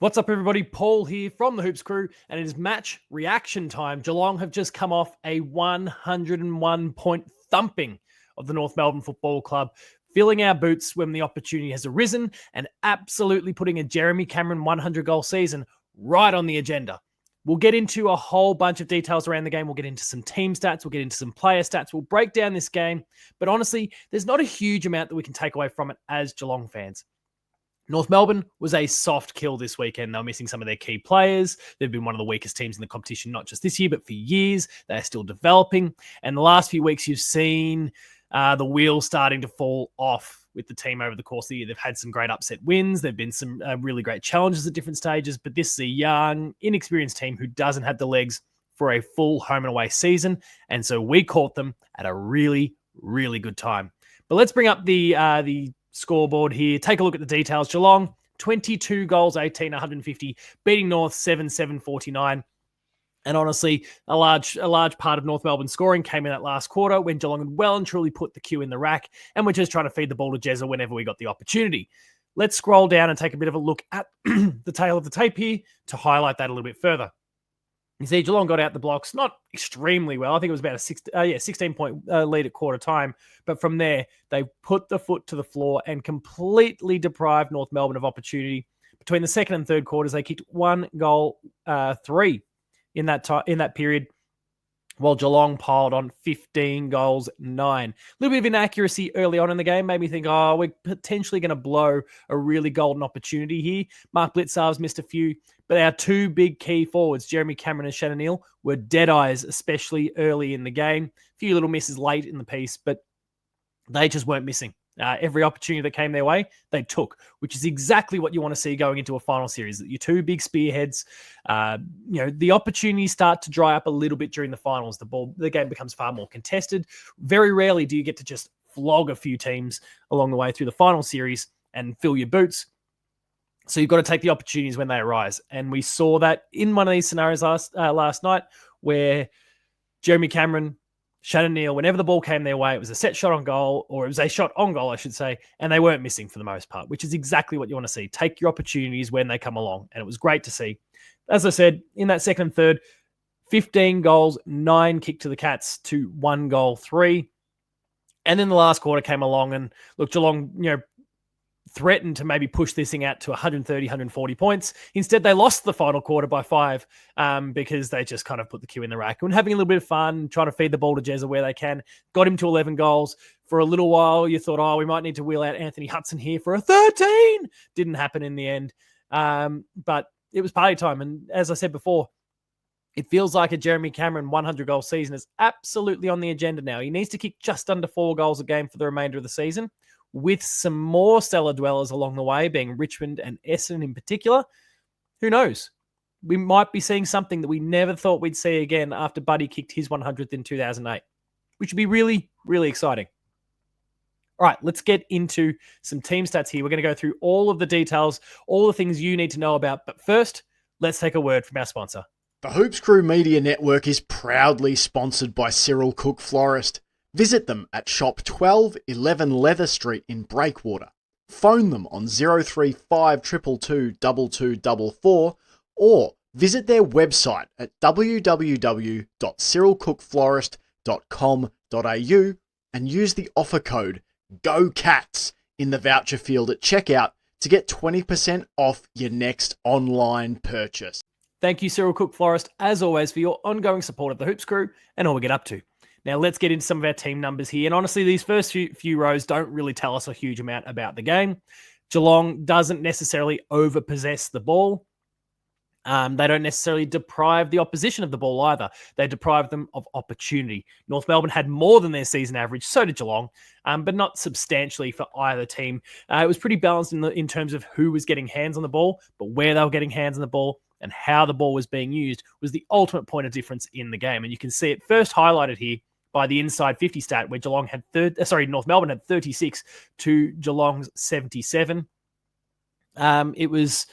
What's up, everybody? Paul here from the Hoops Crew, and it is match reaction time. Geelong have just come off a 101-point thumping of the North Melbourne Football Club, filling our boots when the opportunity has arisen and absolutely putting a Jeremy Cameron 100-goal season right on the agenda. We'll get into a whole bunch of details around the game. We'll get into some team stats. We'll get into some player stats. We'll break down this game. But honestly, there's not a huge amount that we can take away from it as Geelong fans. North Melbourne was a soft kill this weekend. They were missing some of their key players. They've been one of the weakest teams in the competition, not just this year, but for years. They're still developing. And the last few weeks, you've seen the wheels starting to fall off with the team over the course of the year. They've had some great upset wins. There have been some really great challenges at different stages. But this is a young, inexperienced team who doesn't have the legs for a full home and away season. And so we caught them at a really, really good time. But let's bring up the scoreboard here. Take a look at the details. Geelong, 22 goals, 18, 150, beating North 7-7-49. And honestly, a large part of North Melbourne's scoring came in that last quarter when Geelong had well and truly put the cue in the rack, and we're just trying to feed the ball to Jezza whenever we got the opportunity. Let's scroll down and take a bit of a look at the tail of the tape here to highlight that a little bit further. You see, Geelong got out the blocks, not extremely well. I think it was about a 16-point lead at quarter time. But from there, they put the foot to the floor and completely deprived North Melbourne of opportunity. Between the second and third quarters, they kicked 1 goal, 3 in that period, while Geelong piled on 15 goals, 9. A little bit of inaccuracy early on in the game made me think, we're potentially going to blow a really golden opportunity here. Mark Blitzarves missed a few, but our two big key forwards, Jeremy Cameron and Shannon Neal, were dead eyes, especially early in the game. A few little misses late in the piece, but they just weren't missing. Every opportunity that came their way, they took, which is exactly what you want to see going into a final series. That your two big spearheads, the opportunities start to dry up a little bit during the finals. The game becomes far more contested. Very rarely do you get to just flog a few teams along the way through the final series and fill your boots. So you've got to take the opportunities when they arise. And we saw that in one of these scenarios last night where Jeremy Cameron, Shannon Neal, whenever the ball came their way, it was a set shot on goal, or it was a shot on goal, I should say, and they weren't missing for the most part, which is exactly what you want to see. Take your opportunities when they come along, and it was great to see. As I said, in that second and third, 15 goals, 9 kicked to the Cats to 1 goal, 3. And then the last quarter came along, and look, Geelong, threatened to maybe push this thing out to 130, 140 points. Instead, they lost the final quarter by 5 because they just kind of put the cue in the rack and having a little bit of fun, trying to feed the ball to Jezza where they can. Got him to 11 goals. For a little while, you thought, we might need to wheel out Anthony Hudson here for a 13. Didn't happen in the end. But it was party time. And as I said before, it feels like a Jeremy Cameron 100-goal season is absolutely on the agenda now. He needs to kick just under 4 goals a game for the remainder of the season, with some more stellar dwellers along the way, being Richmond and Essendon in particular. Who knows? We might be seeing something that we never thought we'd see again after Buddy kicked his 100th in 2008, which would be really, really exciting. All right, let's get into some team stats here. We're going to go through all of the details, all the things you need to know about. But first, let's take a word from our sponsor. The Hoops Crew Media Network is proudly sponsored by Cyril Cook Florist. Visit them at shop 1211 Leather Street in Breakwater. Phone them on 035 222 2244 or visit their website at www.cyrilcookflorist.com.au and use the offer code GOCATS in the voucher field at checkout to get 20% off your next online purchase. Thank you, Cyril Cook Florist, as always, for your ongoing support of the Hoops Crew and all we get up to. Now, let's get into some of our team numbers here. And honestly, these first few rows don't really tell us a huge amount about the game. Geelong doesn't necessarily overpossess the ball. They don't necessarily deprive the opposition of the ball either. They deprive them of opportunity. North Melbourne had more than their season average, so did Geelong, but not substantially for either team. It was pretty balanced in terms of who was getting hands on the ball, but where they were getting hands on the ball and how the ball was being used was the ultimate point of difference in the game. And you can see it first highlighted here by the inside 50 stat, where North Melbourne had 36 to Geelong's 77. It was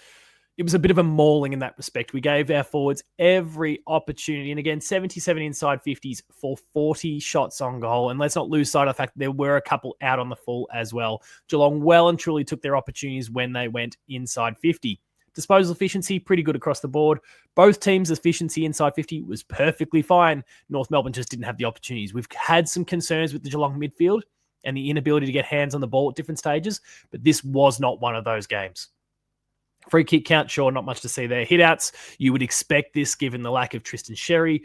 a bit of a mauling in that respect. We gave our forwards every opportunity. And again, 77 inside 50s for 40 shots on goal. And let's not lose sight of the fact that there were a couple out on the full as well. Geelong well and truly took their opportunities when they went inside 50. Disposal efficiency, pretty good across the board. Both teams' efficiency inside 50 was perfectly fine. North Melbourne just didn't have the opportunities. We've had some concerns with the Geelong midfield and the inability to get hands on the ball at different stages, but this was not one of those games. Free kick count, sure, not much to see there. Hitouts, you would expect this given the lack of Tristan Sherry.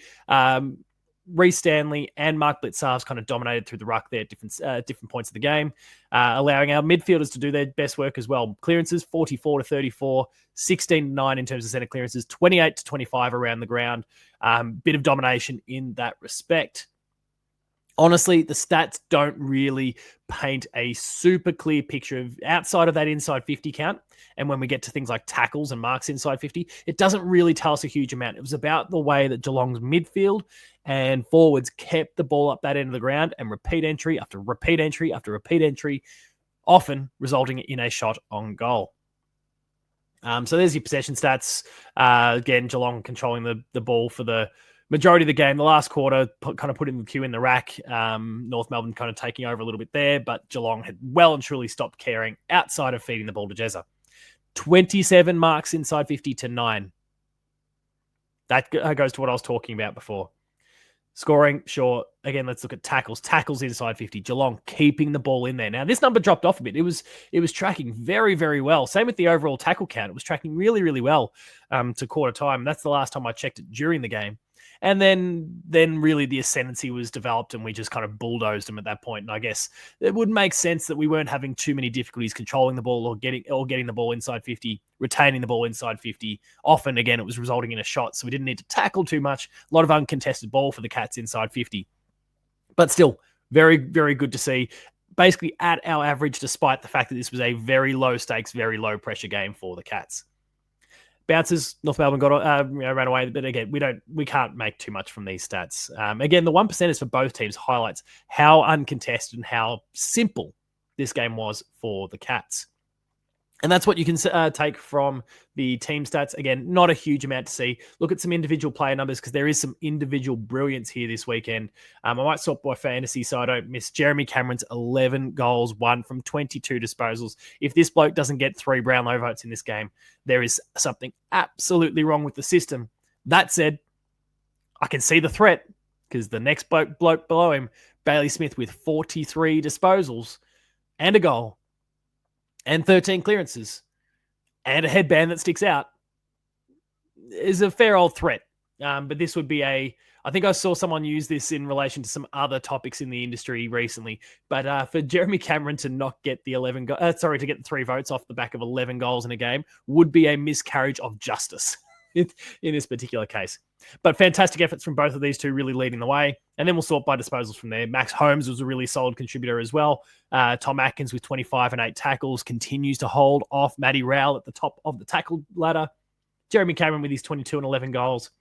Reece Stanley and Mark Blitzarves kind of dominated through the ruck there at different points of the game, allowing our midfielders to do their best work as well. Clearances, 44-34, 16-9 in terms of centre clearances, 28-25 around the ground. Bit of domination in that respect. Honestly, the stats don't really paint a super clear picture of outside of that inside 50 count. And when we get to things like tackles and marks inside 50, it doesn't really tell us a huge amount. It was about the way that Geelong's midfield and forwards kept the ball up that end of the ground and repeat entry after repeat entry after repeat entry, often resulting in a shot on goal. So there's your possession stats. Again, Geelong controlling the ball for the majority of the game. The last quarter kind of putting the queue in the rack. North Melbourne kind of taking over a little bit there, but Geelong had well and truly stopped caring outside of feeding the ball to Jezza. 27 marks inside 50 to 9. That goes to what I was talking about before. Scoring, sure. Again, let's look at tackles. Tackles inside 50. Geelong keeping the ball in there. Now, this number dropped off a bit. It was tracking very, very well. Same with the overall tackle count. It was tracking really, really well to quarter time. That's the last time I checked it during the game. And then really the ascendancy was developed and we just kind of bulldozed them at that point. And I guess it would make sense that we weren't having too many difficulties controlling the ball or getting the ball inside 50, retaining the ball inside 50. Often, again, it was resulting in a shot, so we didn't need to tackle too much. A lot of uncontested ball for the Cats inside 50. But still, very, very good to see. Basically at our average, despite the fact that this was a very low stakes, very low pressure game for the Cats. Bounces, North Melbourne ran away, but again, we can't make too much from these stats. Again, the 1%ers for both teams highlights how uncontested and how simple this game was for the Cats. And that's what you can take from the team stats. Again, not a huge amount to see. Look at some individual player numbers because there is some individual brilliance here this weekend. I might swap by fantasy so I don't miss Jeremy Cameron's 11 goals, 1 from 22 disposals. If this bloke doesn't get 3 Brownlow votes in this game, there is something absolutely wrong with the system. That said, I can see the threat because the next bloke below him, Bailey Smith with 43 disposals and a goal, and 13 clearances, and a headband that sticks out, is a fair old threat. But this would be I think I saw someone use this in relation to some other topics in the industry recently. But for Jeremy Cameron to not get the to get the 3 votes off the back of 11 goals in a game would be a miscarriage of justice in this particular case. But fantastic efforts from both of these two, really leading the way. And then we'll sort by disposals from there. Max Holmes was a really solid contributor as well. Tom Atkins with 25 and 8 tackles continues to hold off Matty Rowell at the top of the tackle ladder. Jeremy Cameron with his 22 and 11 goals.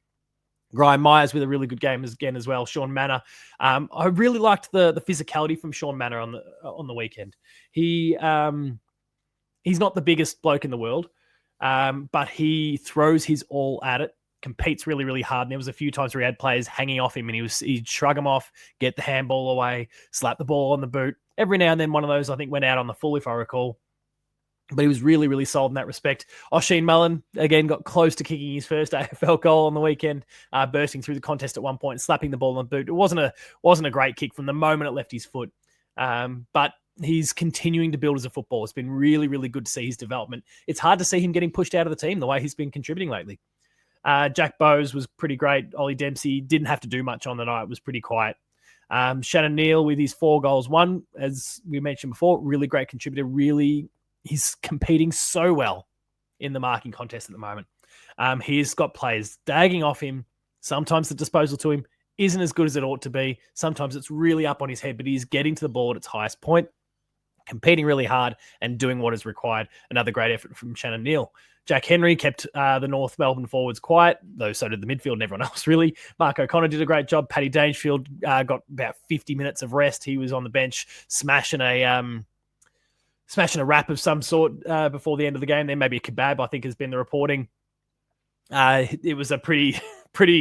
Graham Myers with a really good game again as well. Sean Manor. I really liked the physicality from Sean Manor on the weekend. He's not the biggest bloke in the world, but he throws his all at it. Competes really, really hard. And there was a few times where he had players hanging off him and he'd shrug them off, get the handball away, slap the ball on the boot. Every now and then one of those, I think, went out on the full, if I recall. But he was really, really solid in that respect. Oisin Mullen, again, got close to kicking his first AFL goal on the weekend, bursting through the contest at one point, slapping the ball on the boot. It wasn't a great kick from the moment it left his foot. But he's continuing to build as a footballer. It's been really, really good to see his development. It's hard to see him getting pushed out of the team the way he's been contributing lately. Jack Bowes was pretty great. Ollie Dempsey didn't have to do much on the night. It was pretty quiet. Shannon Neal with his 4 goals, 1, as we mentioned before, really great contributor. Really, he's competing so well in the marking contest at the moment. He's got players dagging off him. Sometimes the disposal to him isn't as good as it ought to be. Sometimes it's really up on his head, but he's getting to the ball at its highest point, competing really hard and doing what is required. Another great effort from Shannon Neal. Jack Henry kept the North Melbourne forwards quiet, though so did the midfield and everyone else, really. Mark O'Connor did a great job. Paddy Dangerfield got about 50 minutes of rest. He was on the bench smashing a wrap of some sort before the end of the game. Then maybe a kebab, I think, has been the reporting. It was a pretty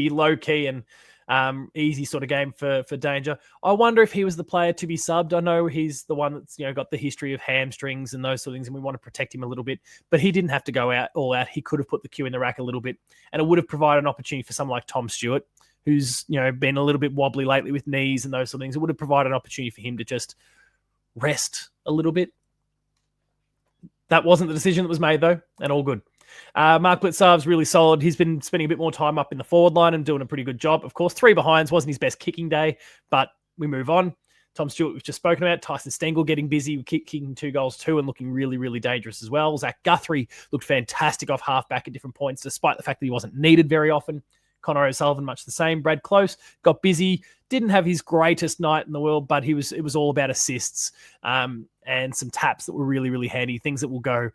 low-key and Easy sort of game for Danger. I wonder if he was the player to be subbed. I know he's the one that's got the history of hamstrings and those sort of things, and we want to protect him a little bit. But he didn't have to go out all out. He could have put the Q in the rack a little bit, and it would have provided an opportunity for someone like Tom Stewart, who's been a little bit wobbly lately with knees and those sort of things. It would have provided an opportunity for him to just rest a little bit. That wasn't the decision that was made, though, and all good. Mark Blitzarv's really solid. He's been spending a bit more time up in the forward line and doing a pretty good job. Of course, 3 behinds wasn't his best kicking day, but we move on. Tom Stewart, we've just spoken about. Tyson Stengel getting busy, kicking 2 goals too, and looking really, really dangerous as well. Zach Guthrie looked fantastic off halfback at different points, despite the fact that he wasn't needed very often. Connor O'Sullivan, much the same. Brad Close got busy, didn't have his greatest night in the world, but it was all about assists and some taps that were really, really handy, things that will go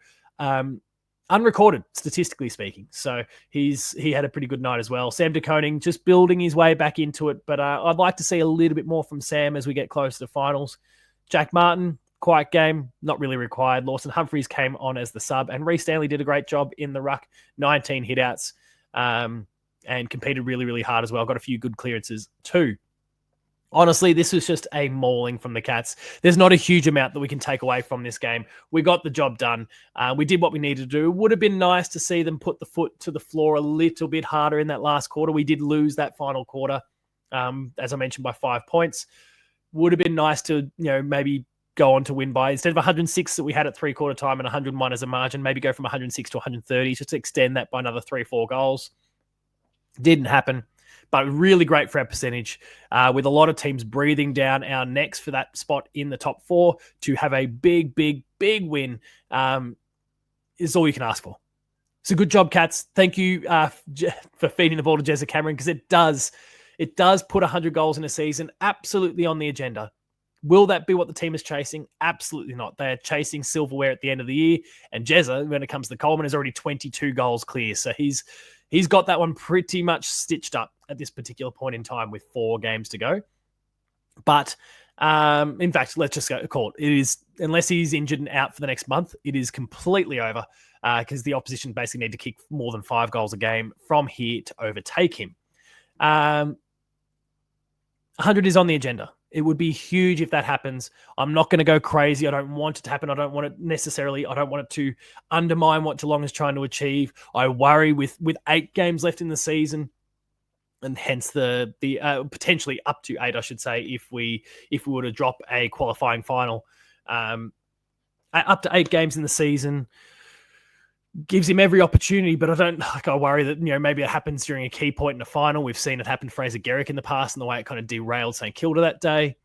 unrecorded, statistically speaking. So he had a pretty good night as well. Sam DeConing just building his way back into it, but I'd like to see a little bit more from Sam as we get close to the finals. Jack Martin, quiet game, not really required. Lawson Humphreys came on as the sub, and Reece Stanley did a great job in the ruck, 19 hitouts, and competed really, really hard as well. Got a few good clearances too. Honestly, this was just a mauling from the Cats. There's not a huge amount that we can take away from this game. We got the job done. We did what we needed to do. It would have been nice to see them put the foot to the floor a little bit harder in that last quarter. We did lose that final quarter, as I mentioned, by 5 points. Would have been nice to, maybe go on to win by, instead of 106 that we had at 3-quarter time and 101 as a margin, maybe go from 106 to 130 just to extend that by another 3-4 goals. Didn't happen. But really great for our percentage, with a lot of teams breathing down our necks for that spot in the top 4. To have a big, big, big win is all you can ask for. So good job, Cats. Thank you for feeding the ball to Jezza Cameron, because it does put 100 goals in a season absolutely on the agenda. Will that be what the team is chasing? Absolutely not. They are chasing silverware at the end of the year, and Jezza, when it comes to Coleman, is already 22 goals clear. So he's got that one pretty much stitched up at this particular point in time with 4 games to go. But in fact, let's just call it. It is, unless he's injured and out for the next month, it is completely over, because the opposition basically need to kick more than 5 goals a game from here to overtake him. 100 is on the agenda. It would be huge if that happens. I'm not going to go crazy. I don't want it to happen. I don't want it to undermine what Geelong is trying to achieve. I worry with 8 games left in the season, and hence the potentially up to 8, I should say, if we were to drop a qualifying final. Up to 8 games in the season gives him every opportunity, but I worry that, maybe it happens during a key point in the final. We've seen it happen to Fraser Garrick in the past, and the way it kind of derailed St Kilda that day.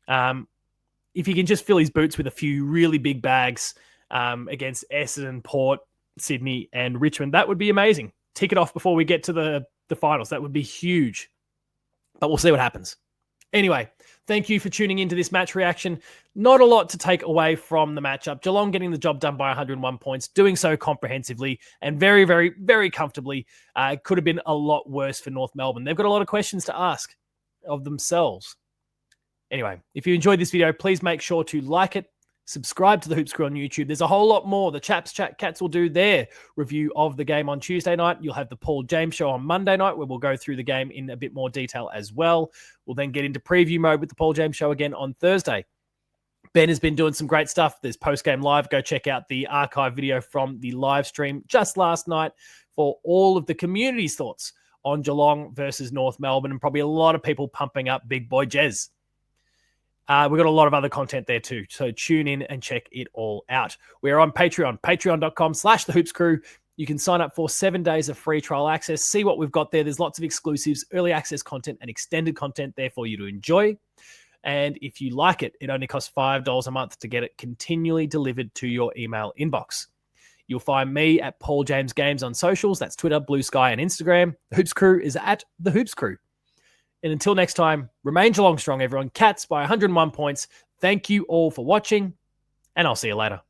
If he can just fill his boots with a few really big bags against Essendon, Port, Sydney, and Richmond, that would be amazing. Tick it off before we get to the finals. That would be huge, but we'll see what happens. Anyway, thank you for tuning into this match reaction. Not a lot to take away from the matchup. Geelong getting the job done by 101 points, doing so comprehensively and very, very, very comfortably. It could have been a lot worse for North Melbourne. They've got a lot of questions to ask of themselves. Anyway, if you enjoyed this video, please make sure to like it. Subscribe to the Hoops Crew on YouTube. There's a whole lot more. The Chaps Chat Cats will do their review of the game on Tuesday night. You'll have the Paul James Show on Monday night, where we'll go through the game in a bit more detail as well. We'll then get into preview mode with the Paul James Show again on Thursday. Ben has been doing some great stuff. There's post-game live. Go check out the archive video from the live stream just last night for all of the community's thoughts on Geelong versus North Melbourne, and probably a lot of people pumping up big boy Jez. We've got a lot of other content there too, so tune in and check it all out. We're on Patreon, patreon.com/thehoopscrew. You can sign up for 7 days of free trial access, see what we've got there. There's lots of exclusives, early access content, and extended content there for you to enjoy. And if you like it, it only costs $5 a month to get it continually delivered to your email inbox. You'll find me at Paul James Games on socials. That's Twitter, Blue Sky, and Instagram. The Hoops Crew is at The Hoops Crew. And until next time, remain Geelong strong, everyone. Cats by 101 points. Thank you all for watching, and I'll see you later.